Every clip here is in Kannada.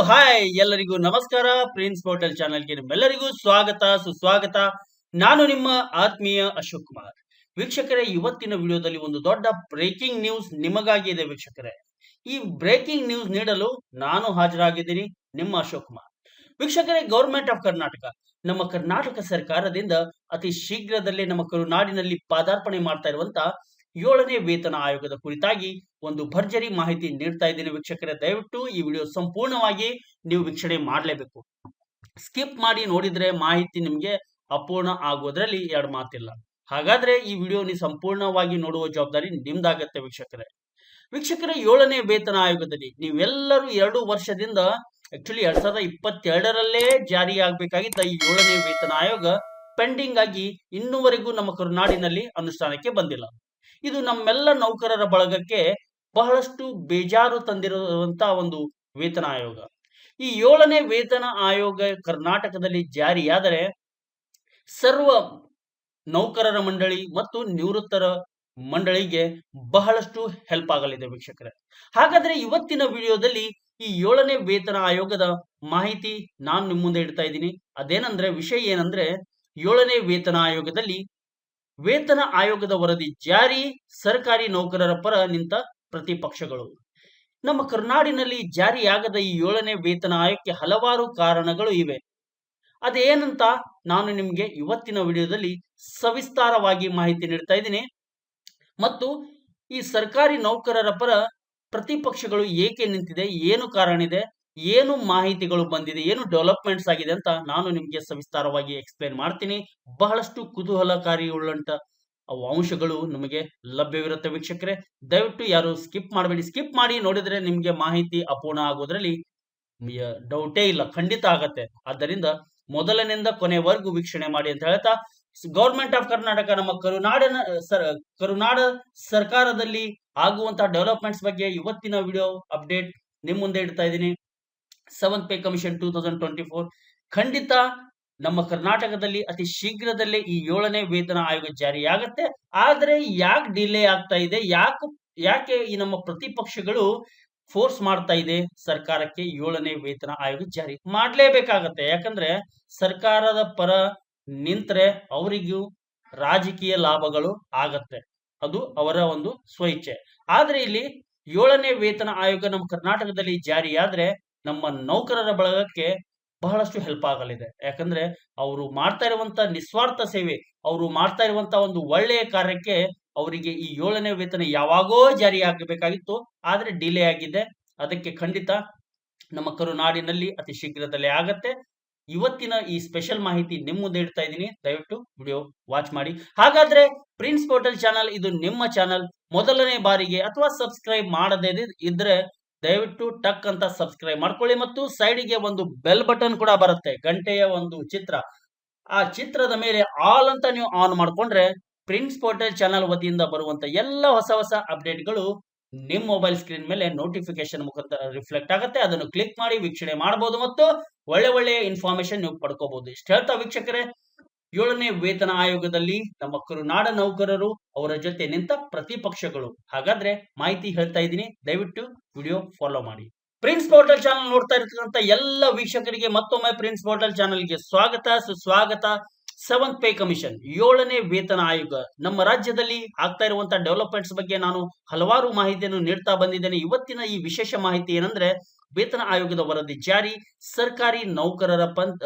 ಹಾಯ್ ಎಲ್ಲರಿಗೂ ನಮಸ್ಕಾರ. ಪ್ರಿನ್ಸ್ ಹೋಟೆಲ್ ಚಾನೆಲ್ಗೆ ನಿಮ್ಮೆಲ್ಲರಿಗೂ ಸ್ವಾಗತ ಸುಸ್ವಾಗತ. ನಾನು ನಿಮ್ಮ ಆತ್ಮೀಯ ಅಶೋಕ್ ಕುಮಾರ್. ವೀಕ್ಷಕರೇ, ಇವತ್ತಿನ ವಿಡಿಯೋದಲ್ಲಿ ಒಂದು ದೊಡ್ಡ ಬ್ರೇಕಿಂಗ್ ನ್ಯೂಸ್ ನಿಮಗಾಗಿ ಇದೆ ವೀಕ್ಷಕರೇ. ಈ ಬ್ರೇಕಿಂಗ್ ನ್ಯೂಸ್ ನೀಡಲು ನಾನು ಹಾಜರಾಗಿದ್ದೀನಿ, ನಿಮ್ಮ ಅಶೋಕ್ ಕುಮಾರ್. ವೀಕ್ಷಕರೇ, ಗವರ್ಮೆಂಟ್ ಆಫ್ ಕರ್ನಾಟಕ, ನಮ್ಮ ಕರ್ನಾಟಕ ಸರ್ಕಾರದಿಂದ ಅತಿ ಶೀಘ್ರದಲ್ಲೇ ನಮ್ಮ ಕರುನಾಡಿನಲ್ಲಿ ಪಾದಾರ್ಪಣೆ ಮಾಡ್ತಾ ಇರುವಂತ 7ನೇ ವೇತನ ಆಯೋಗದ ಕುರಿತಾಗಿ ಒಂದು ಭರ್ಜರಿ ಮಾಹಿತಿ ನೀಡ್ತಾ ಇದ್ದೀನಿ ವೀಕ್ಷಕರೇ. ದಯವಿಟ್ಟು ಈ ವಿಡಿಯೋ ಸಂಪೂರ್ಣವಾಗಿ ನೀವು ವೀಕ್ಷಣೆ ಮಾಡಲೇಬೇಕು. ಸ್ಕಿಪ್ ಮಾಡಿ ನೋಡಿದ್ರೆ ಮಾಹಿತಿ ನಿಮಗೆ ಅಪೂರ್ಣ ಆಗೋದ್ರಲ್ಲಿ ಎರಡು ಮಾತಿಲ್ಲ. ಹಾಗಾದ್ರೆ ಈ ವಿಡಿಯೋ ನೀವು ಸಂಪೂರ್ಣವಾಗಿ ನೋಡುವ ಜವಾಬ್ದಾರಿ ನಿಮ್ದಾಗತ್ತೆ ವೀಕ್ಷಕರೇ. 7ನೇ ವೇತನ ಆಯೋಗದಲ್ಲಿ ನೀವೆಲ್ಲರೂ 2 ವರ್ಷದಿಂದ ಆಕ್ಚುಲಿ 2022ರಲ್ಲೇ ಜಾರಿಯಾಗಬೇಕಾಗಿದ್ದ ಈ 7ನೇ ವೇತನ ಆಯೋಗ ಪೆಂಡಿಂಗ್ ಆಗಿ ಇನ್ನೂವರೆಗೂ ನಮ್ಮ ಕರುನಾಡಿನಲ್ಲಿ ಅನುಷ್ಠಾನಕ್ಕೆ ಬಂದಿಲ್ಲ. ಇದು ನಮ್ಮೆಲ್ಲ ನೌಕರರ ಬಳಗಕ್ಕೆ ಬಹಳಷ್ಟು ಬೇಜಾರು ತಂದಿರುವಂತಹ ಒಂದು ವೇತನ ಆಯೋಗ. ಈ 7ನೇ ವೇತನ ಆಯೋಗ ಕರ್ನಾಟಕದಲ್ಲಿ ಜಾರಿಯಾದರೆ ಸರ್ವ ನೌಕರರ ಮಂಡಳಿ ಮತ್ತು ನಿವೃತ್ತರ ಮಂಡಳಿಗೆ ಬಹಳಷ್ಟು ಹೆಲ್ಪ್ ಆಗಲಿದೆ ವೀಕ್ಷಕರೇ. ಹಾಗಾದ್ರೆ ಇವತ್ತಿನ ವಿಡಿಯೋದಲ್ಲಿ ಈ 7ನೇ ವೇತನ ಆಯೋಗದ ಮಾಹಿತಿ ನಾನು ನಿಮ್ಮ ಮುಂದೆ ಇಡ್ತಾ ಇದ್ದೀನಿ. ಅದೇನಂದ್ರೆ ವಿಷಯ ಏನಂದ್ರೆ 7ನೇ ವೇತನ ಆಯೋಗದಲ್ಲಿ ವೇತನ ಆಯೋಗದ ವರದಿ ಜಾರಿ, ಸರ್ಕಾರಿ ನೌಕರರ ಪರ ನಿಂತ ಪ್ರತಿಪಕ್ಷಗಳು. ನಮ್ಮ ಕರ್ನಾಡಿನಲ್ಲಿ ಜಾರಿಯಾಗದ ಈ 7ನೇ ವೇತನ ಆಯೋಗಕ್ಕೆ ಹಲವಾರು ಕಾರಣಗಳು ಇವೆ. ಅದೇನಂತ ನಾನು ನಿಮಗೆ ಇವತ್ತಿನ ವಿಡಿಯೋದಲ್ಲಿ ಸವಿಸ್ತಾರವಾಗಿ ಮಾಹಿತಿ ನೀಡ್ತಾ ಇದ್ದೀನಿ. ಮತ್ತು ಈ ಸರ್ಕಾರಿ ನೌಕರರ ಪರ ಪ್ರತಿಪಕ್ಷಗಳು ಏಕೆ ನಿಂತಿದೆ, ಏನು ಕಾರಣ ಇದೆ, ಏನು ಮಾಹಿತಿಗಳು ಬಂದಿದೆ, ಏನು ಡೆವಲಪ್ಮೆಂಟ್ಸ್ ಆಗಿದೆ ಅಂತ ನಾನು ನಿಮಗೆ ಸವಿಸ್ತಾರವಾಗಿ ಎಕ್ಸ್ಪ್ಲೇನ್ ಮಾಡ್ತೀನಿ. ಬಹಳಷ್ಟು ಕುತೂಹಲಕಾರಿ ಉಳ್ಳಂತ ಅಂಶಗಳು ನಮಗೆ ಲಭ್ಯವಿರುತ್ತೆ ವೀಕ್ಷಕರೇ. ದಯವಿಟ್ಟು ಯಾರು ಸ್ಕಿಪ್ ಮಾಡಬೇಡಿ. ಸ್ಕಿಪ್ ಮಾಡಿ ನೋಡಿದ್ರೆ ನಿಮಗೆ ಮಾಹಿತಿ ಅಪೂರ್ಣ ಆಗೋದ್ರಲ್ಲಿ ಡೌಟೇ ಇಲ್ಲ, ಖಂಡಿತ ಆಗತ್ತೆ. ಆದ್ದರಿಂದ ಮೊದಲನಿಂದ ಕೊನೆವರೆಗೂ ವೀಕ್ಷಣೆ ಮಾಡಿ ಅಂತ ಹೇಳ್ತಾ, ಗವರ್ಮೆಂಟ್ ಆಫ್ ಕರ್ನಾಟಕ, ನಮ್ಮ ಕರುನಾಡ ಸರ್ಕಾರದಲ್ಲಿ ಆಗುವಂತಹ ಡೆವಲಪ್ಮೆಂಟ್ಸ್ ಬಗ್ಗೆ ಇವತ್ತಿನ ವಿಡಿಯೋ ಅಪ್ಡೇಟ್ ನಿಮ್ ಮುಂದೆ ಇಡ್ತಾ ಇದ್ದೀನಿ. 7th ಪೇ ಕಮಿಷನ್ 2024 ಖಂಡಿತ ನಮ್ಮ ಕರ್ನಾಟಕದಲ್ಲಿ ಅತಿ ಶೀಘ್ರದಲ್ಲೇ ಈ 7ನೇ ವೇತನ ಆಯೋಗ ಜಾರಿಯಾಗತ್ತೆ. ಆದ್ರೆ ಯಾಕೆ ಡಿಲೇ ಆಗ್ತಾ ಇದೆ, ಯಾಕೆ ಈ ನಮ್ಮ ಪ್ರತಿಪಕ್ಷಗಳು ಫೋರ್ಸ್ ಮಾಡ್ತಾ ಇದೆ ಸರ್ಕಾರಕ್ಕೆ 7ನೇ ವೇತನ ಆಯೋಗ ಜಾರಿ ಮಾಡ್ಲೇಬೇಕಾಗತ್ತೆ? ಯಾಕಂದ್ರೆ ಸರ್ಕಾರದ ಪರ ನಿಂತ್ರೆ ಅವರಿಗೂ ರಾಜಕೀಯ ಲಾಭಗಳು ಆಗತ್ತೆ, ಅದು ಅವರ ಒಂದು ಸ್ವಇಚ್ಛೆ. ಆದ್ರೆ ಇಲ್ಲಿ 7ನೇ ವೇತನ ಆಯೋಗ ನಮ್ಮ ಕರ್ನಾಟಕದಲ್ಲಿ ಜಾರಿಯಾದ್ರೆ ನಮ್ಮ ನೌಕರರ ಬಳಗಕ್ಕೆ ಬಹಳಷ್ಟು ಹೆಲ್ಪ್ ಆಗಲಿದೆ. ಯಾಕಂದ್ರೆ ಅವರು ಮಾಡ್ತಾ ಇರುವಂತ ನಿಸ್ವಾರ್ಥ ಸೇವೆ, ಅವರು ಮಾಡ್ತಾ ಇರುವಂತ ಒಂದು ಒಳ್ಳೆಯ ಕಾರ್ಯಕ್ಕೆ ಅವರಿಗೆ ಈ 7ನೇ ವೇತನ ಯಾವಾಗೋ ಜಾರಿ ಆಗಬೇಕಾಗಿತ್ತು, ಆದ್ರೆ ಡಿಲೇ ಆಗಿದೆ. ಅದಕ್ಕೆ ಖಂಡಿತ ನಮ್ಮ ಕರುನಾಡಿನಲ್ಲಿ ಅತಿ ಶೀಘ್ರದಲ್ಲೇ ಆಗತ್ತೆ. ಇವತ್ತಿನ ಈ ಸ್ಪೆಷಲ್ ಮಾಹಿತಿ ನಿಮ್ಮ ಮುಂದೆ ಇಡ್ತಾ ಇದ್ದೀನಿ, ದಯವಿಟ್ಟು ವಿಡಿಯೋ ವಾಚ್ ಮಾಡಿ. ಹಾಗಾದ್ರೆ ಪ್ರಿನ್ಸ್ ಹೋಟೆಲ್ ಚಾನಲ್ ಇದು ನಿಮ್ಮ ಚಾನಲ್, ಮೊದಲನೇ ಬಾರಿಗೆ ಅಥವಾ ಸಬ್ಸ್ಕ್ರೈಬ್ ಮಾಡದೇ ಇದ್ರೆ ದಯವಿಟ್ಟು ಟಕ್ ಅಂತ ಸಬ್ಸ್ಕ್ರೈಬ್ ಮಾಡ್ಕೊಳ್ಳಿ. ಮತ್ತು ಸೈಡ್ಗೆ ಒಂದು ಬೆಲ್ ಬಟನ್ ಕೂಡ ಬರುತ್ತೆ, ಗಂಟೆಯ ಒಂದು ಚಿತ್ರ. ಆ ಚಿತ್ರದ ಮೇಲೆ ಆಲ್ ಅಂತ ನೀವು ಆನ್ ಮಾಡ್ಕೊಂಡ್ರೆ ಪ್ರಿನ್ಸ್ ಹೋಟೆಲ್ ಚಾನಲ್ ವತಿಯಿಂದ ಬರುವಂತ ಎಲ್ಲ ಹೊಸ ಹೊಸ ಅಪ್ಡೇಟ್ಗಳು ನಿಮ್ಮ ಮೊಬೈಲ್ ಸ್ಕ್ರೀನ್ ಮೇಲೆ ನೋಟಿಫಿಕೇಶನ್ ಮುಖಾಂತರ ರಿಫ್ಲೆಕ್ಟ್ ಆಗುತ್ತೆ. ಅದನ್ನು ಕ್ಲಿಕ್ ಮಾಡಿ ವೀಕ್ಷಣೆ ಮಾಡಬಹುದು ಮತ್ತು ಒಳ್ಳೆಯ ಇನ್ಫಾರ್ಮೇಶನ್ ನೀವು ಪಡ್ಕೋಬಹುದು. ಇಷ್ಟ ಹೇಳ್ತಾ ವೀಕ್ಷಕರೇ, 7ನೇ ವೇತನ ಆಯೋಗದಲ್ಲಿ ನಮ್ಮ ಕರುನಾಡ ನೌಕರರು, ಅವರ ಜೊತೆ ನಿಂತ ಪ್ರತಿಪಕ್ಷಗಳು. ಹಾಗಾದ್ರೆ ಮಾಹಿತಿ ಹೇಳ್ತಾ ಇದ್ದೀನಿ, ದಯವಿಟ್ಟು ವಿಡಿಯೋ ಫಾಲೋ ಮಾಡಿ. ಪ್ರಿನ್ಸ್ ಹೋಟೆಲ್ ಚಾನಲ್ ನೋಡ್ತಾ ಇರ್ತಕ್ಕಂಥ ಎಲ್ಲ ವೀಕ್ಷಕರಿಗೆ ಮತ್ತೊಮ್ಮೆ ಪ್ರಿನ್ಸ್ ಹೋಟೆಲ್ ಚಾನಲ್ಗೆ ಸ್ವಾಗತ ಸುಸ್ವಾಗತ. 7th ಪೇ ಕಮಿಷನ್ 7ನೇ ವೇತನ ಆಯೋಗ ನಮ್ಮ ರಾಜ್ಯದಲ್ಲಿ ಆಗ್ತಾ ಇರುವಂತಹ ಡೆವಲಪ್ಮೆಂಟ್ಸ್ ಬಗ್ಗೆ ನಾನು ಹಲವಾರು ಮಾಹಿತಿಯನ್ನು ನೀಡ್ತಾ ಬಂದಿದ್ದೇನೆ. ಇವತ್ತಿನ ಈ ವಿಶೇಷ ಮಾಹಿತಿ ಏನಂದ್ರೆ, ವೇತನ ಆಯೋಗದ ವರದಿ ಜಾರಿ, ಸರ್ಕಾರಿ ನೌಕರರ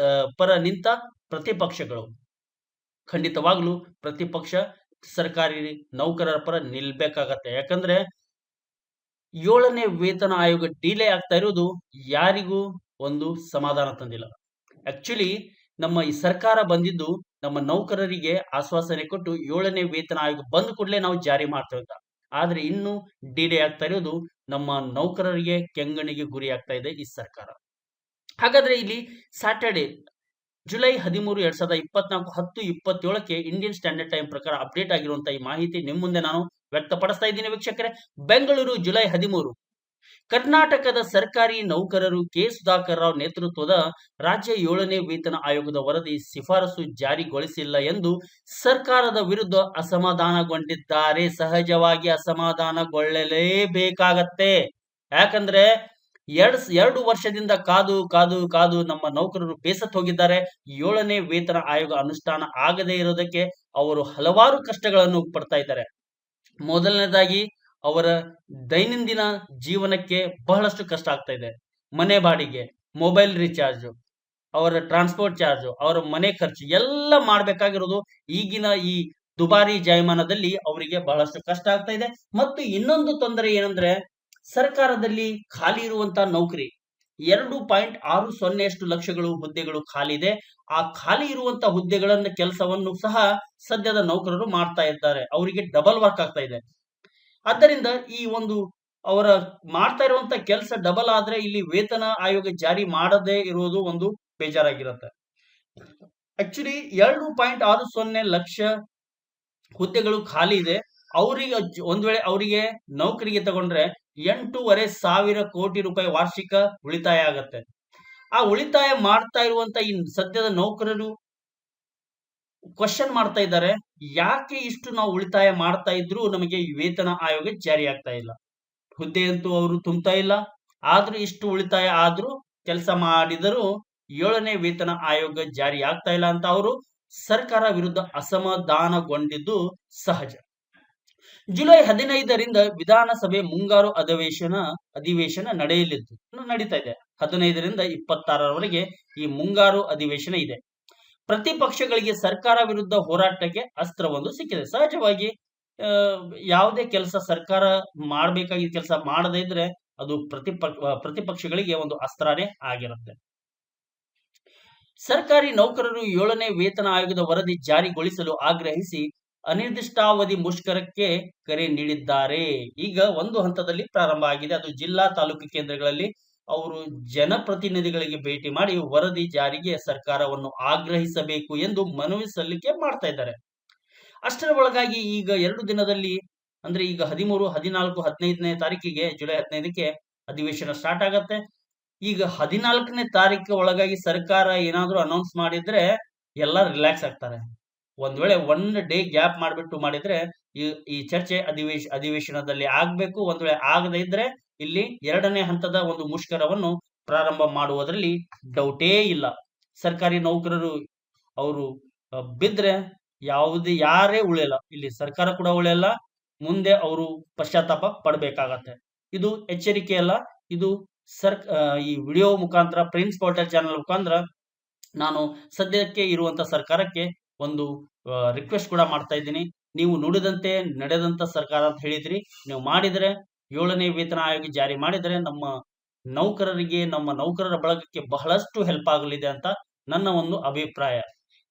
ಪರ ನಿಂತ ಪ್ರತಿಪಕ್ಷಗಳು. ಖಂಡಿತವಾಗ್ಲೂ ಪ್ರತಿಪಕ್ಷ ಸರ್ಕಾರಿ ನೌಕರರ ಪರ ನಿಲ್ಬೇಕಾಗತ್ತೆ. ಯಾಕಂದ್ರೆ 7ನೇ ವೇತನ ಆಯೋಗ ಡಿಲೇ ಆಗ್ತಾ ಇರೋದು ಯಾರಿಗೂ ಒಂದು ಸಮಾಧಾನ ತಂದಿಲ್ಲ. ಆಕ್ಚುಲಿ ನಮ್ಮ ಈ ಸರ್ಕಾರ ಬಂದಿದ್ದು ನಮ್ಮ ನೌಕರರಿಗೆ ಆಶ್ವಾಸನೆ ಕೊಟ್ಟು 7ನೇ ವೇತನ ಆಯೋಗ ಬಂದ ಕೂಡಲೇ ನಾವು ಜಾರಿ ಮಾಡ್ತೇವೆ ಅಂತ. ಆದ್ರೆ ಇನ್ನು ಡಿಲೇ ಆಗ್ತಾ ಇರೋದು ನಮ್ಮ ನೌಕರರಿಗೆ ಕೆಂಗಣಿಗೆ ಗುರಿ ಆಗ್ತಾ ಇದೆ ಈ ಸರ್ಕಾರ. ಹಾಗಾದ್ರೆ ಇಲ್ಲಿ ಸ್ಯಾಟರ್ಡೆ ಜುಲೈ 13, 2024 10:27ಕ್ಕೆ ಇಂಡಿಯನ್ ಸ್ಟ್ಯಾಂಡರ್ಡ್ ಟೈಮ್ ಪ್ರಕಾರ ಅಪ್ಡೇಟ್ ಆಗಿರುವಂತಹ ಈ ಮಾಹಿತಿ ನಿಮ್ಮ ಮುಂದೆ ನಾನು ವ್ಯಕ್ತಪಡಿಸ್ತಾ ಇದ್ದೀನಿ ವೀಕ್ಷಕರೇ. ಬೆಂಗಳೂರು ಜುಲೈ 13, ಕರ್ನಾಟಕದ ಸರ್ಕಾರಿ ನೌಕರರು ಕೆ ಸುಧಾಕರ್ ರಾವ್ ನೇತೃತ್ವದ ರಾಜ್ಯ 7ನೇ ವೇತನ ಆಯೋಗದ ವರದಿ ಶಿಫಾರಸು ಜಾರಿಗೊಳಿಸಿಲ್ಲ ಎಂದು ಸರ್ಕಾರದ ವಿರುದ್ಧ ಅಸಮಾಧಾನಗೊಂಡಿದ್ದಾರೆ. ಸಹಜವಾಗಿ ಅಸಮಾಧಾನಗೊಳ್ಳಲೇಬೇಕಾಗತ್ತೆ. ಯಾಕಂದ್ರೆ ಎರಡು ವರ್ಷದಿಂದ ಕಾದು ಕಾದು ಕಾದು ನಮ್ಮ ನೌಕರರು ಬೇಸತ್ತು ಹೋಗಿದ್ದಾರೆ. 7ನೇ ವೇತನ ಆಯೋಗ ಅನುಷ್ಠಾನ ಆಗದೇ ಇರೋದಕ್ಕೆ ಅವರು ಹಲವಾರು ಕಷ್ಟಗಳನ್ನು ಪಡ್ತಾ ಇದ್ದಾರೆ. ಮೊದಲನೇದಾಗಿ ಅವರ ದೈನಂದಿನ ಜೀವನಕ್ಕೆ ಬಹಳಷ್ಟು ಕಷ್ಟ ಆಗ್ತಾ ಇದೆ. ಮನೆ ಬಾಡಿಗೆ, ಮೊಬೈಲ್ ರಿಚಾರ್ಜ್, ಅವರ ಟ್ರಾನ್ಸ್ಪೋರ್ಟ್ ಚಾರ್ಜ್, ಅವರ ಮನೆ ಖರ್ಚು ಎಲ್ಲ ಮಾಡ್ಬೇಕಾಗಿರೋದು ಈಗಿನ ಈ ದುಬಾರಿ ಜಾಯಮಾನದಲ್ಲಿ ಅವರಿಗೆ ಬಹಳಷ್ಟು ಕಷ್ಟ ಆಗ್ತಾ ಇದೆ. ಮತ್ತು ಇನ್ನೊಂದು ತೊಂದರೆ ಏನಂದ್ರೆ, ಸರ್ಕಾರದಲ್ಲಿ ಖಾಲಿ ಇರುವಂತಹ ನೌಕರಿ 2.60 ಲಕ್ಷಗಳು ಹುದ್ದೆಗಳು ಖಾಲಿ ಇದೆ. ಆ ಖಾಲಿ ಇರುವಂತಹ ಹುದ್ದೆಗಳನ್ನ ಕೆಲಸವನ್ನು ಸಹ ಸದ್ಯದ ನೌಕರರು ಮಾಡ್ತಾ ಇದ್ದಾರೆ. ಅವರಿಗೆ ಡಬಲ್ ವರ್ಕ್ ಆಗ್ತಾ ಇದೆ. ಆದ್ದರಿಂದ ಈ ಒಂದು ಅವರ ಮಾಡ್ತಾ ಇರುವಂತ ಕೆಲಸ ಡಬಲ್ ಆದ್ರೆ ಇಲ್ಲಿ ವೇತನ ಆಯೋಗ ಜಾರಿ ಮಾಡದೇ ಇರುವುದು ಒಂದು ಬೇಜಾರಾಗಿರುತ್ತೆ. ಆಕ್ಚುಲಿ 2.60 ಲಕ್ಷ ಹುದ್ದೆಗಳು ಖಾಲಿ ಇದೆ. ಅವರಿಗೆ ಒಂದ್ ವೇಳೆ ಅವರಿಗೆ ನೌಕರಿಗೆ ತಗೊಂಡ್ರೆ 8,500 ಕೋಟಿ ರೂಪಾಯಿ ವಾರ್ಷಿಕ ಉಳಿತಾಯ ಆಗತ್ತೆ. ಆ ಉಳಿತಾಯ ಮಾಡ್ತಾ ಇರುವಂತ ಈ ಸದ್ಯದ ನೌಕರರು ಕ್ವಶನ್ ಮಾಡ್ತಾ ಇದ್ದಾರೆ, ಯಾಕೆ ಇಷ್ಟು ನಾವು ಉಳಿತಾಯ ಮಾಡ್ತಾ ಇದ್ರು ನಮಗೆ ವೇತನ ಆಯೋಗ ಜಾರಿ ಆಗ್ತಾ ಇಲ್ಲ. ಹುದ್ದೆ ಅಂತೂ ಅವರು ತುಂಬ್ತಾ ಇಲ್ಲ, ಆದ್ರೂ ಇಷ್ಟು ಉಳಿತಾಯ ಆದ್ರೂ ಕೆಲಸ ಮಾಡಿದರೂ 7ನೇ ವೇತನ ಆಯೋಗ ಜಾರಿ ಆಗ್ತಾ ಇಲ್ಲ ಅಂತ ಅವರು ಸರ್ಕಾರ ವಿರುದ್ಧ ಅಸಮಾಧಾನಗೊಂಡಿದ್ದು ಸಹಜ. ಜುಲೈ 15ರಿಂದ ವಿಧಾನಸಭೆ ಮುಂಗಾರು ಅಧಿವೇಶನ ನಡೀತಾ ಇದೆ. 15ರಿಂದ 26ರವರೆಗೆ ಈ ಮುಂಗಾರು ಅಧಿವೇಶನ ಇದೆ. ಪ್ರತಿಪಕ್ಷಗಳಿಗೆ ಸರ್ಕಾರ ವಿರುದ್ಧ ಹೋರಾಟಕ್ಕೆ ಅಸ್ತ್ರವೊಂದು ಸಿಕ್ಕಿದೆ. ಸಹಜವಾಗಿ ಯಾವುದೇ ಕೆಲಸ ಸರ್ಕಾರ ಮಾಡಬೇಕಾಗಿದ್ದ ಕೆಲಸ ಮಾಡದೇ ಇದ್ರೆ ಅದು ಪ್ರತಿಪಕ್ಷಗಳಿಗೆ ಒಂದು ಅಸ್ತ್ರನೇ ಆಗಿರುತ್ತೆ. ಸರ್ಕಾರಿ ನೌಕರರು 7ನೇ ವೇತನ ಆಯೋಗದ ವರದಿ ಜಾರಿಗೊಳಿಸಲು ಆಗ್ರಹಿಸಿ ಅನಿರ್ದಿಷ್ಟಾವಧಿ ಮುಷ್ಕರಕ್ಕೆ ಕರೆ ನೀಡಿದ್ದಾರೆ. ಈಗ ಒಂದು ಹಂತದಲ್ಲಿ ಪ್ರಾರಂಭ ಆಗಿದೆ. ಅದು ಜಿಲ್ಲಾ ತಾಲೂಕು ಕೇಂದ್ರಗಳಲ್ಲಿ ಅವರು ಜನಪ್ರತಿನಿಧಿಗಳಿಗೆ ಭೇಟಿ ಮಾಡಿ ವರದಿ ಜಾರಿಗೆ ಸರ್ಕಾರವನ್ನು ಆಗ್ರಹಿಸಬೇಕು ಎಂದು ಮನವಿ ಸಲ್ಲಿಕೆ ಮಾಡ್ತಾ ಇದ್ದಾರೆ. ಅಷ್ಟರ ಒಳಗಾಗಿ ಈಗ 2 ದಿನದಲ್ಲಿ ಅಂದ್ರೆ ಈಗ 13, 14, 15ನೇ ತಾರೀಕಿಗೆ ಜುಲೈ 15ಕ್ಕೆ ಅಧಿವೇಶನ ಸ್ಟಾರ್ಟ್ ಆಗತ್ತೆ. ಈಗ 14ನೇ ತಾರೀಕು ಒಳಗಾಗಿ ಸರ್ಕಾರ ಏನಾದ್ರೂ ಅನೌನ್ಸ್ ಮಾಡಿದ್ರೆ ಎಲ್ಲ ರಿಲ್ಯಾಕ್ಸ್ ಆಗ್ತಾರೆ. ಒಂದ್ ವೇಳೆ 1 ಡೇ ಗ್ಯಾಪ್ ಮಾಡಿದ್ರೆ ಈ ಚರ್ಚೆ ಅಧಿವೇಶನದಲ್ಲಿ ಆಗ್ಬೇಕು. ಒಂದ್ ವೇಳೆ ಆಗದೇ ಇದ್ರೆ ಇಲ್ಲಿ 2ನೇ ಹಂತದ ಒಂದು ಮುಷ್ಕರವನ್ನು ಪ್ರಾರಂಭ ಮಾಡುವುದರಲ್ಲಿ ಡೌಟೇ ಇಲ್ಲ. ಸರ್ಕಾರಿ ನೌಕರರು ಅವರು ಬಿದ್ರೆ ಯಾರೇ ಉಳಿಯಲ್ಲ, ಇಲ್ಲಿ ಸರ್ಕಾರ ಕೂಡ ಉಳಿಯಲ್ಲ. ಮುಂದೆ ಅವರು ಪಶ್ಚಾತ್ತಾಪ ಪಡಬೇಕಾಗತ್ತೆ. ಇದು ಎಚ್ಚರಿಕೆ ಅಲ್ಲ, ಇದು ಈ ವಿಡಿಯೋ ಮುಖಾಂತರ ಪ್ರಿನ್ಸ್ ಪೋರ್ಟಲ್ ಚಾನೆಲ್ ಮುಖಾಂತರ ನಾನು ಸದ್ಯಕ್ಕೆ ಇರುವಂತ ಸರ್ಕಾರಕ್ಕೆ ಒಂದು ರಿಕ್ವೆಸ್ಟ್ ಕೂಡ ಮಾಡ್ತಾ ಇದ್ದೀನಿ. ನೀವು ನುಡಿದಂತೆ ನಡೆದಂತ ಸರ್ಕಾರ ಅಂತ ಹೇಳಿದ್ರಿ, ನೀವು ಮಾಡಿದ್ರೆ 7ನೇ ವೇತನ ಆಯೋಗ ಜಾರಿ ಮಾಡಿದ್ರೆ ನಮ್ಮ ನೌಕರರಿಗೆ, ನಮ್ಮ ನೌಕರರ ಬಳಗಕ್ಕೆ ಬಹಳಷ್ಟು ಹೆಲ್ಪ್ ಆಗಲಿದೆ ಅಂತ ನನ್ನ ಒಂದು ಅಭಿಪ್ರಾಯ.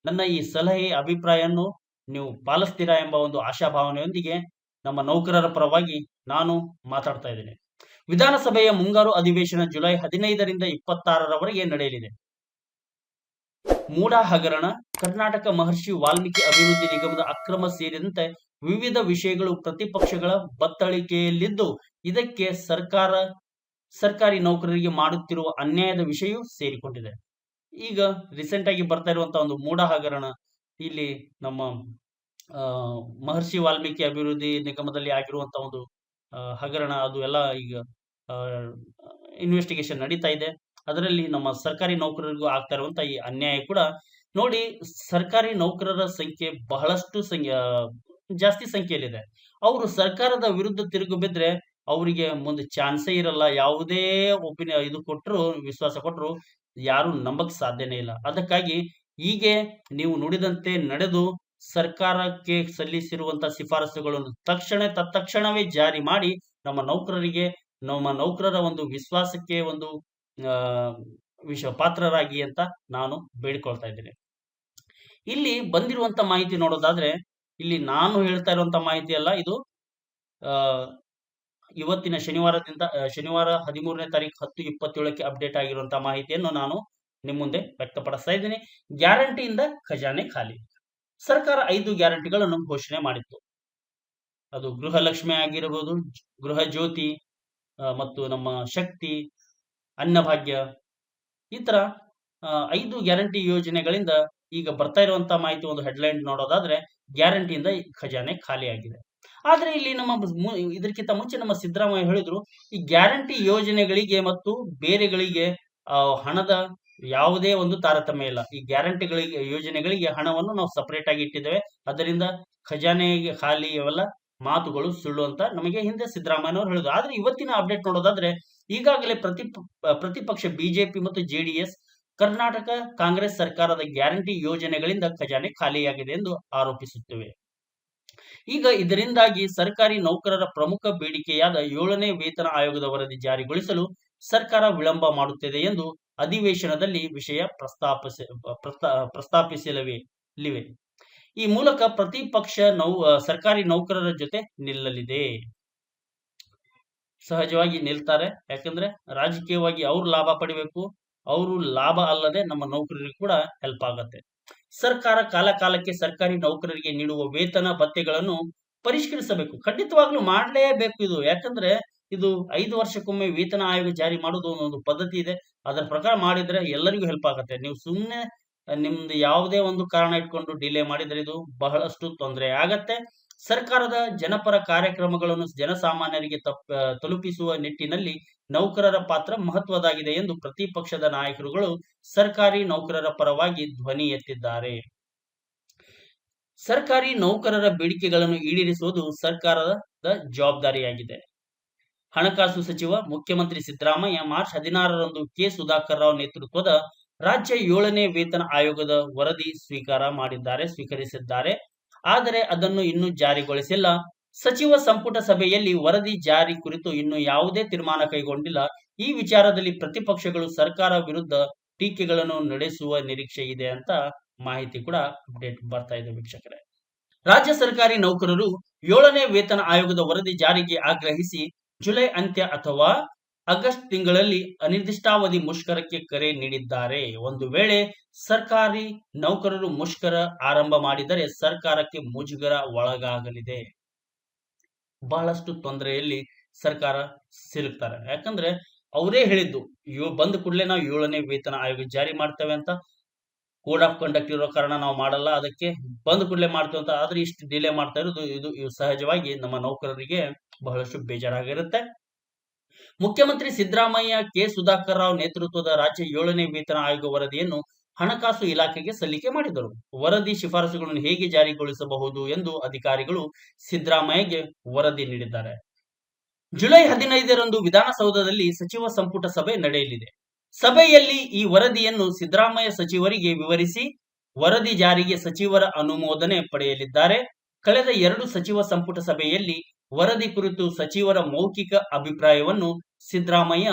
ನನ್ನ ಈ ಸಲಹೆ ಅಭಿಪ್ರಾಯವನ್ನು ನೀವು ಪಾಲಿಸ್ತೀರಾ ಎಂಬ ಒಂದು ಆಶಾಭಾವನೆಯೊಂದಿಗೆ ನಮ್ಮ ನೌಕರರ ಪರವಾಗಿ ನಾನು ಮಾತಾಡ್ತಾ ಇದ್ದೀನಿ. ವಿಧಾನಸಭೆಯ ಮುಂಗಾರು ಅಧಿವೇಶನ ಜುಲೈ 15ರಿಂದ 26ರವರೆಗೆ ನಡೆಯಲಿದೆ. ಮೂಡಾ ಹಗರಣ, ಕರ್ನಾಟಕ ಮಹರ್ಷಿ ವಾಲ್ಮೀಕಿ ಅಭಿವೃದ್ಧಿ ನಿಗಮದ ಅಕ್ರಮ ಸೇರಿದಂತೆ ವಿವಿಧ ವಿಷಯಗಳು ಪ್ರತಿಪಕ್ಷಗಳ ಬತ್ತಳಿಕೆಯಲ್ಲಿದ್ದು, ಇದಕ್ಕೆ ಸರ್ಕಾರಿ ನೌಕರರಿಗೆ ಮಾಡುತ್ತಿರುವ ಅನ್ಯಾಯದ ವಿಷಯವೂ ಸೇರಿಕೊಂಡಿದೆ. ಈಗ ರೀಸೆಂಟ್ ಆಗಿ ಬರ್ತಾ ಇರುವಂತಹ ಒಂದು ಮೂಡಾ ಹಗರಣ, ಇಲ್ಲಿ ನಮ್ಮ ಮಹರ್ಷಿ ವಾಲ್ಮೀಕಿ ಅಭಿವೃದ್ಧಿ ನಿಗಮದಲ್ಲಿ ಆಗಿರುವಂತಹ ಒಂದು ಹಗರಣ, ಅದು ಎಲ್ಲ ಈಗ ಇನ್ವೆಸ್ಟಿಗೇಷನ್ ನಡೀತಾ ಇದೆ. ಅದರಲ್ಲಿ ನಮ್ಮ ಸರ್ಕಾರಿ ನೌಕರರಿಗೂ ಆಗ್ತಾ ಇರುವಂತ ಈ ಅನ್ಯಾಯ ಕೂಡ ನೋಡಿ. ಸರ್ಕಾರಿ ನೌಕರರ ಸಂಖ್ಯೆ ಬಹಳಷ್ಟು ಜಾಸ್ತಿ ಸಂಖ್ಯೆಯಲ್ಲಿದೆ. ಅವರು ಸರ್ಕಾರದ ವಿರುದ್ಧ ತಿರುಗು ಬಿದ್ರೆ ಅವರಿಗೆ ಮುಂದೆ ಚಾನ್ಸೇ ಇರಲ್ಲ. ಯಾವುದೇ ಇದು ಕೊಟ್ಟರು, ವಿಶ್ವಾಸ ಕೊಟ್ಟರು ಯಾರು ನಂಬಕ್ ಸಾಧ್ಯನೇ ಇಲ್ಲ. ಅದಕ್ಕಾಗಿ ಹೀಗೆ ನೀವು ನುಡಿದಂತೆ ನಡೆದು ಸರ್ಕಾರಕ್ಕೆ ಸಲ್ಲಿಸಿರುವಂತ ಶಿಫಾರಸುಗಳನ್ನು ತತ್ಕ್ಷಣವೇ ಜಾರಿ ಮಾಡಿ ನಮ್ಮ ನೌಕರರ ಒಂದು ವಿಶ್ವಾಸಕ್ಕೆ ಒಂದು ಪಾತ್ರರಾಗಿ ಅಂತ ನಾನು ಬೇಡಿಕೊಳ್ತಾ ಇದ್ದೇನೆ. ಇಲ್ಲಿ ಬಂದಿರುವಂತ ಮಾಹಿತಿ ನೋಡೋದಾದ್ರೆ, ಇಲ್ಲಿ ನಾನು ಹೇಳ್ತಾ ಇರುವಂತ ಮಾಹಿತಿ ಅಲ್ಲ, ಇದು ಇವತ್ತಿನ ಶನಿವಾರ 13ನೇ ತಾರೀಕು 10:27ಕ್ಕೆ ಅಪ್ಡೇಟ್ ಆಗಿರುವಂತಹ ಮಾಹಿತಿಯನ್ನು ನಾನು ನಿಮ್ಮ ಮುಂದೆ ವ್ಯಕ್ತಪಡಿಸ್ತಾ ಇದ್ದೀನಿ. ಗ್ಯಾರಂಟಿಯಿಂದ ಖಜಾನೆ ಖಾಲಿ. ಸರ್ಕಾರ 5 ಗ್ಯಾರಂಟಿಗಳನ್ನು ಘೋಷಣೆ ಮಾಡಿತ್ತು. ಅದು ಗೃಹಲಕ್ಷ್ಮಿ ಆಗಿರಬಹುದು, ಗೃಹ ಜ್ಯೋತಿ ಮತ್ತು ನಮ್ಮ ಶಕ್ತಿ, ಅನ್ನಭಾಗ್ಯ, ಈ ತರ 5 ಗ್ಯಾರಂಟಿ ಯೋಜನೆಗಳಿಂದ ಈಗ ಬರ್ತಾ ಇರುವಂತಹ ಮಾಹಿತಿ ಒಂದು ಹೆಡ್ಲೈನ್ ನೋಡೋದಾದ್ರೆ, ಗ್ಯಾರಂಟಿಯಿಂದ ಖಜಾನೆ ಖಾಲಿ ಆಗಿದೆ. ಆದ್ರೆ ಇಲ್ಲಿ ಇದಕ್ಕಿಂತ ಮುಂಚೆ ನಮ್ಮ ಸಿದ್ದರಾಮಯ್ಯ ಹೇಳಿದ್ರು, ಈ ಗ್ಯಾರಂಟಿ ಯೋಜನೆಗಳಿಗೆ ಮತ್ತು ಬೇರೆಗಳಿಗೆ ಹಣದ ಯಾವುದೇ ಒಂದು ತಾರತಮ್ಯ ಇಲ್ಲ. ಈ ಯೋಜನೆಗಳಿಗೆ ಹಣವನ್ನು ನಾವು ಸಪರೇಟ್ ಆಗಿ ಇಟ್ಟಿದ್ದೇವೆ. ಅದರಿಂದ ಖಜಾನೆಗೆ ಖಾಲಿ ಇವೆಲ್ಲ ಮಾತುಗಳು ಸುಳ್ಳು ಅಂತ ನಮಗೆ ಹಿಂದೆ ಸಿದ್ದರಾಮಯ್ಯನವರು ಹೇಳಿದ್ರು. ಆದ್ರೆ ಇವತ್ತಿನ ಅಪ್ಡೇಟ್ ನೋಡೋದಾದ್ರೆ, ಈಗಾಗಲೇ ಪ್ರತಿಪಕ್ಷ ಬಿಜೆಪಿ ಮತ್ತು ಜೆಡಿಎಸ್ ಕರ್ನಾಟಕ ಕಾಂಗ್ರೆಸ್ ಸರ್ಕಾರದ ಗ್ಯಾರಂಟಿ ಯೋಜನೆಗಳಿಂದ ಖಜಾನೆ ಖಾಲಿಯಾಗಿದೆ ಎಂದು ಆರೋಪಿಸುತ್ತಿವೆ. ಈಗ ಇದರಿಂದಾಗಿ ಸರ್ಕಾರಿ ನೌಕರರ ಪ್ರಮುಖ ಬೇಡಿಕೆಯಾದ 7ನೇ ವೇತನ ಆಯೋಗದ ವರದಿ ಜಾರಿಗೊಳಿಸಲು ಸರ್ಕಾರ ವಿಳಂಬ ಮಾಡುತ್ತಿದೆ ಎಂದು ಅಧಿವೇಶನದಲ್ಲಿ ವಿಷಯ ಪ್ರಸ್ತಾಪಿಸಲಿವೆ. ಈ ಮೂಲಕ ಪ್ರತಿಪಕ್ಷ ಸರ್ಕಾರಿ ನೌಕರರ ಜೊತೆ ನಿಲ್ಲಲಿದೆ. ಸಹಜವಾಗಿ ನಿಲ್ತಾರೆ, ಯಾಕಂದ್ರೆ ರಾಜಕೀಯವಾಗಿ ಅವ್ರು ಲಾಭ ಪಡಿಬೇಕು. ಅವರು ಲಾಭ ಅಲ್ಲದೆ ನಮ್ಮ ನೌಕರರಿಗೆ ಕೂಡ ಹೆಲ್ಪ್ ಆಗತ್ತೆ. ಸರ್ಕಾರ ಕಾಲಕ್ಕೆ ಸರ್ಕಾರಿ ನೌಕರರಿಗೆ ನೀಡುವ ವೇತನ ಭತ್ಯೆಗಳನ್ನು ಪರಿಷ್ಕರಿಸಬೇಕು. ಖಂಡಿತವಾಗ್ಲೂ ಮಾಡಲೇಬೇಕು ಇದು. ಯಾಕಂದ್ರೆ ಇದು 5 ವರ್ಷಕ್ಕೊಮ್ಮೆ ವೇತನ ಆಯೋಗ ಜಾರಿ ಮಾಡೋದು ಒಂದು ಪದ್ಧತಿ ಇದೆ. ಅದರ ಪ್ರಕಾರ ಮಾಡಿದ್ರೆ ಎಲ್ಲರಿಗೂ ಹೆಲ್ಪ್ ಆಗುತ್ತೆ. ನೀವು ಸುಮ್ಮನೆ ನಿಮ್ದು ಯಾವುದೇ ಒಂದು ಕಾರಣ ಇಟ್ಕೊಂಡು ಡಿಲೇ ಮಾಡಿದ್ರೆ ಇದು ಬಹಳಷ್ಟು ತೊಂದರೆ ಆಗತ್ತೆ. ಸರ್ಕಾರದ ಜನಪರ ಕಾರ್ಯಕ್ರಮಗಳನ್ನು ಜನಸಾಮಾನ್ಯರಿಗೆ ತಲುಪಿಸುವ ನಿಟ್ಟಿನಲ್ಲಿ ನೌಕರರ ಪಾತ್ರ ಮಹತ್ವದಾಗಿದೆ ಎಂದು ಪ್ರತಿಪಕ್ಷದ ನಾಯಕರುಗಳು ಸರ್ಕಾರಿ ನೌಕರರ ಪರವಾಗಿ ಧ್ವನಿ ಎತ್ತಿದ್ದಾರೆ. ಸರ್ಕಾರಿ ನೌಕರರ ಬೇಡಿಕೆಗಳನ್ನು ಈಡೇರಿಸುವುದು ಸರ್ಕಾರದ ಜವಾಬ್ದಾರಿಯಾಗಿದೆ. ಹಣಕಾಸು ಸಚಿವ ಮುಖ್ಯಮಂತ್ರಿ ಸಿದ್ದರಾಮಯ್ಯ ಮಾರ್ಚ್ 16ರಂದು ಕೆ. ಸುಧಾಕರ್ ರಾವ್ ನೇತೃತ್ವದ ರಾಜ್ಯ 7ನೇ ವೇತನ ಆಯೋಗದ ವರದಿ ಸ್ವೀಕರಿಸಿದ್ದಾರೆ. ಆದರೆ ಅದನ್ನು ಇನ್ನೂ ಜಾರಿಗೊಳಿಸಿಲ್ಲ. ಸಚಿವ ಸಂಪುಟ ಸಭೆಯಲ್ಲಿ ವರದಿ ಜಾರಿ ಕುರಿತು ಇನ್ನೂ ಯಾವುದೇ ತೀರ್ಮಾನ ಕೈಗೊಂಡಿಲ್ಲ. ಈ ವಿಚಾರದಲ್ಲಿ ಪ್ರತಿಪಕ್ಷಗಳು ಸರ್ಕಾರ ವಿರುದ್ಧ ಟೀಕೆಗಳನ್ನು ನಡೆಸುವ ನಿರೀಕ್ಷೆ ಇದೆ ಅಂತ ಮಾಹಿತಿ ಕೂಡ ಅಪ್ಡೇಟ್ ಬರ್ತಾ ಇದೆ ವೀಕ್ಷಕರೇ. ರಾಜ್ಯ ಸರ್ಕಾರಿ ನೌಕರರು 7ನೇ ವೇತನ ಆಯೋಗದ ವರದಿ ಜಾರಿಗೆ ಆಗ್ರಹಿಸಿ ಜುಲೈ ಅಂತ್ಯ ಅಥವಾ ಆಗಸ್ಟ್ ತಿಂಗಳಲ್ಲಿ ಅನಿರ್ದಿಷ್ಟಾವಧಿ ಮುಷ್ಕರಕ್ಕೆ ಕರೆ ನೀಡಿದ್ದಾರೆ. ಒಂದು ವೇಳೆ ಸರ್ಕಾರಿ ನೌಕರರು ಮುಷ್ಕರ ಆರಂಭ ಮಾಡಿದರೆ ಸರ್ಕಾರಕ್ಕೆ ಮುಜುಗರ ಒಳಗಾಗಲಿದೆ. ಬಹಳಷ್ಟು ತೊಂದರೆಯಲ್ಲಿ ಸರ್ಕಾರ ಸಿಲುಕ್ತಾರೆ. ಯಾಕಂದ್ರೆ ಅವರೇ ಹೇಳಿದ್ದು ಬಂದ ಕೂಡಲೇ ನಾವು 7ನೇ ವೇತನ ಆಯೋಗ ಜಾರಿ ಮಾಡ್ತೇವೆ ಅಂತ. ಕೋಡ್ ಆಫ್ ಕಂಡಕ್ಟ್ ಇರೋ ಕಾರಣ ನಾವು ಮಾಡಲ್ಲ, ಅದಕ್ಕೆ ಬಂದ ಕೂಡಲೇ ಮಾಡ್ತೇವೆ ಅಂತ. ಆದ್ರೆ ಇಷ್ಟು ಡಿಲೇ ಮಾಡ್ತಾ ಇರೋದು ಇದು ಸಹಜವಾಗಿ ನಮ್ಮ ನೌಕರರಿಗೆ ಬಹಳಷ್ಟು ಬೇಜಾರಾಗಿರುತ್ತೆ. ಮುಖ್ಯಮಂತ್ರಿ ಸಿದ್ದರಾಮಯ್ಯ ಕೆ. ಸುಧಾಕರ್ ರಾವ್ ನೇತೃತ್ವದ ರಾಜ್ಯ 7ನೇ ವೇತನ ಆಯೋಗ ವರದಿಯನ್ನು ಹಣಕಾಸು ಇಲಾಖೆಗೆ ಸಲ್ಲಿಕೆ ಮಾಡಿದರು. ವರದಿ ಶಿಫಾರಸುಗಳನ್ನು ಹೇಗೆ ಜಾರಿಗೊಳಿಸಬಹುದು ಎಂದು ಅಧಿಕಾರಿಗಳು ಸಿದ್ದರಾಮಯ್ಯಗೆ ವರದಿ ನೀಡಿದ್ದಾರೆ. ಜುಲೈ 15ರಂದು ವಿಧಾನಸೌಧದಲ್ಲಿ ಸಚಿವ ಸಂಪುಟ ಸಭೆ ನಡೆಯಲಿದೆ. ಸಭೆಯಲ್ಲಿ ಈ ವರದಿಯನ್ನು ಸಿದ್ದರಾಮಯ್ಯ ಸಚಿವರಿಗೆ ವಿವರಿಸಿ ವರದಿ ಜಾರಿಗೆ ಸಚಿವರ ಅನುಮೋದನೆ ಪಡೆಯಲಿದ್ದಾರೆ. ಕಳೆದ 2 ಸಚಿವ ಸಂಪುಟ ಸಭೆಯಲ್ಲಿ ವರದಿ ಕುರಿತು ಸಚಿವರ ಮೌಖಿಕ ಅಭಿಪ್ರಾಯವನ್ನು ಸಿದ್ದರಾಮಯ್ಯ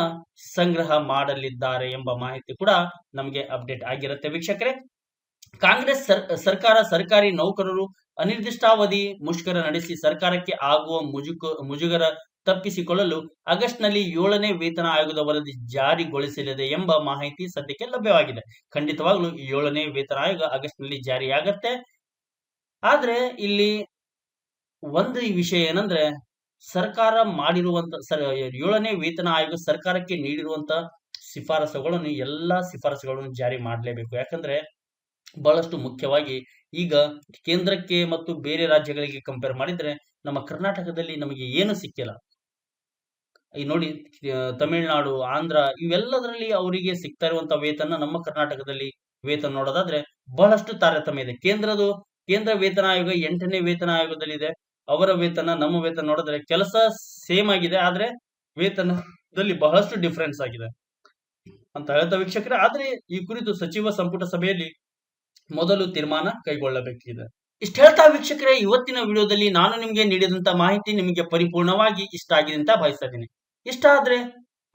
ಸಂಗ್ರಹ ಮಾಡಲಿದ್ದಾರೆ ಎಂಬ ಮಾಹಿತಿ ಕೂಡ ನಮಗೆ ಅಪ್ಡೇಟ್ ಆಗಿರುತ್ತೆ ವೀಕ್ಷಕರೇ. ಕಾಂಗ್ರೆಸ್ ಸರ್ಕಾರ ಸರ್ಕಾರಿ ನೌಕರರು ಅನಿರ್ದಿಷ್ಟಾವಧಿ ಮುಷ್ಕರ ನಡೆಸಿ ಸರ್ಕಾರಕ್ಕೆ ಆಗುವ ಮುಜುಗರ ತಪ್ಪಿಸಿಕೊಳ್ಳಲು ಆಗಸ್ಟ್ನಲ್ಲಿ 7ನೇ ವೇತನ ಆಯೋಗದ ವರದಿ ಜಾರಿಗೊಳಿಸಲಿದೆ ಎಂಬ ಮಾಹಿತಿ ಸದ್ಯಕ್ಕೆ ಲಭ್ಯವಾಗಿದೆ. ಖಂಡಿತವಾಗ್ಲೂ 7ನೇ ವೇತನ ಆಯೋಗ ಆಗಸ್ಟ್ನಲ್ಲಿ ಜಾರಿಯಾಗತ್ತೆ. ಆದ್ರೆ ಇಲ್ಲಿ ಒಂದು ವಿಷಯ ಏನಂದ್ರೆ, ಸರ್ಕಾರ ಮಾಡಿರುವಂತ 7ನೇ ವೇತನ ಆಯೋಗ ಸರ್ಕಾರಕ್ಕೆ ನೀಡಿರುವಂತ ಎಲ್ಲಾ ಶಿಫಾರಸುಗಳನ್ನು ಜಾರಿ ಮಾಡಲೇಬೇಕು. ಯಾಕಂದ್ರೆ ಬಹಳಷ್ಟು ಮುಖ್ಯವಾಗಿ ಈಗ ಕೇಂದ್ರಕ್ಕೆ ಮತ್ತು ಬೇರೆ ರಾಜ್ಯಗಳಿಗೆ ಕಂಪೇರ್ ಮಾಡಿದ್ರೆ ನಮ್ಮ ಕರ್ನಾಟಕದಲ್ಲಿ ನಮಗೆ ಏನು ಸಿಕ್ಕಿಲ್ಲ. ಈ ನೋಡಿ, ತಮಿಳುನಾಡು, ಆಂಧ್ರ ಇವೆಲ್ಲದರಲ್ಲಿ ಅವರಿಗೆ ಸಿಗ್ತಾ ಇರುವಂತ ವೇತನ ನಮ್ಮ ಕರ್ನಾಟಕದಲ್ಲಿ ವೇತನ ನೋಡೋದಾದ್ರೆ ಬಹಳಷ್ಟು ತಾರತಮ್ಯ ಇದೆ. ಕೇಂದ್ರ ವೇತನ ಆಯೋಗ 8ನೇ ವೇತನ ಆಯೋಗದಲ್ಲಿದೆ. ಅವರ ವೇತನ ನಮ್ಮ ವೇತನ ನೋಡಿದ್ರೆ ಕೆಲಸ ಸೇಮ್ ಆಗಿದೆ, ಆದ್ರೆ ವೇತನದಲ್ಲಿ ಬಹಳಷ್ಟು ಡಿಫರೆನ್ಸ್ ಆಗಿದೆ ಅಂತ ಹೇಳ್ತಾ ವೀಕ್ಷಕರೇ. ಆದ್ರೆ ಈ ಕುರಿತು ಸಚಿವ ಸಂಪುಟ ಸಭೆಯಲ್ಲಿ ಮೊದಲು ತೀರ್ಮಾನ ಕೈಗೊಳ್ಳಬೇಕಿದೆ. ಇಷ್ಟ ಹೇಳ್ತಾ ವೀಕ್ಷಕರೇ, ಇವತ್ತಿನ ವಿಡಿಯೋದಲ್ಲಿ ನಾನು ನಿಮಗೆ ನೀಡಿದಂತ ಮಾಹಿತಿ ನಿಮಗೆ ಪರಿಪೂರ್ಣವಾಗಿ ಇಷ್ಟ ಆಗಿದೆ ಅಂತ ಭಾವಿಸ್ತಾ ಇದ್ದೀನಿ. ಇಷ್ಟ ಆದ್ರೆ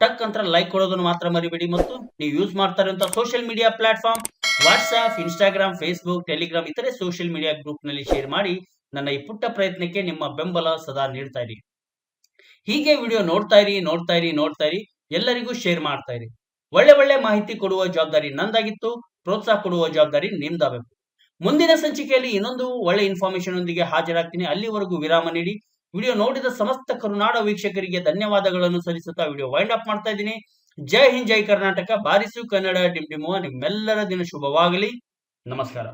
ಟಕ್ ಅಂತ ಲೈಕ್ ಕೊಡೋದನ್ನು ಮಾತ್ರ ಮರಿಬೇಡಿ. ಮತ್ತು ನೀವು ಯೂಸ್ ಮಾಡ್ತಾ ಇರುವಂತಹ social media platform WhatsApp, Instagram, Facebook, Telegram ಇತರೆ ಸೋಷಿಯಲ್ ಮೀಡಿಯಾ ಗ್ರೂಪ್ ನಲ್ಲಿ ಶೇರ್ ಮಾಡಿ ನನ್ನ ಈ ಪುಟ್ಟ ಪ್ರಯತ್ನಕ್ಕೆ ನಿಮ್ಮ ಬೆಂಬಲ ಸದಾ ನೀಡ್ತಾ ಇರಿ. ಹೀಗೆ ವಿಡಿಯೋ ನೋಡ್ತಾ ಇರಿ, ಎಲ್ಲರಿಗೂ ಶೇರ್ ಮಾಡ್ತಾ ಇರಿ. ಒಳ್ಳೆ ಮಾಹಿತಿ ಕೊಡುವ ಜವಾಬ್ದಾರಿ ನಂದಾಗಿತ್ತು, ಪ್ರೋತ್ಸಾಹ ಕೊಡುವ ಜವಾಬ್ದಾರಿ ನಿಮ್ದಾಗಬೇಕು. ಮುಂದಿನ ಸಂಚಿಕೆಯಲ್ಲಿ ಇನ್ನೊಂದು ಒಳ್ಳೆ ಇನ್ಫಾರ್ಮೇಶನ್ ಒಂದಿಗೆ ಹಾಜರಾಗ್ತೀನಿ. ಅಲ್ಲಿವರೆಗೂ ವಿರಾಮ ನೀಡಿ. ವಿಡಿಯೋ ನೋಡಿದ ಸಮಸ್ತ ಕರುನಾಡ ವೀಕ್ಷಕರಿಗೆ ಧನ್ಯವಾದಗಳನ್ನು ಸಲ್ಲಿಸುತ್ತಾ ವಿಡಿಯೋ ವೈಂಡ್ ಅಪ್ ಮಾಡ್ತಾ ಇದ್ದೀನಿ. ಜೈ ಹಿಂದ್, ಜೈ ಕರ್ನಾಟಕ, ಬಾರಿಸು ಕನ್ನಡ ಡಿಂಡಿಮುವ. ನಿಮ್ಮೆಲ್ಲರ ದಿನ ಶುಭವಾಗಲಿ. ನಮಸ್ಕಾರ.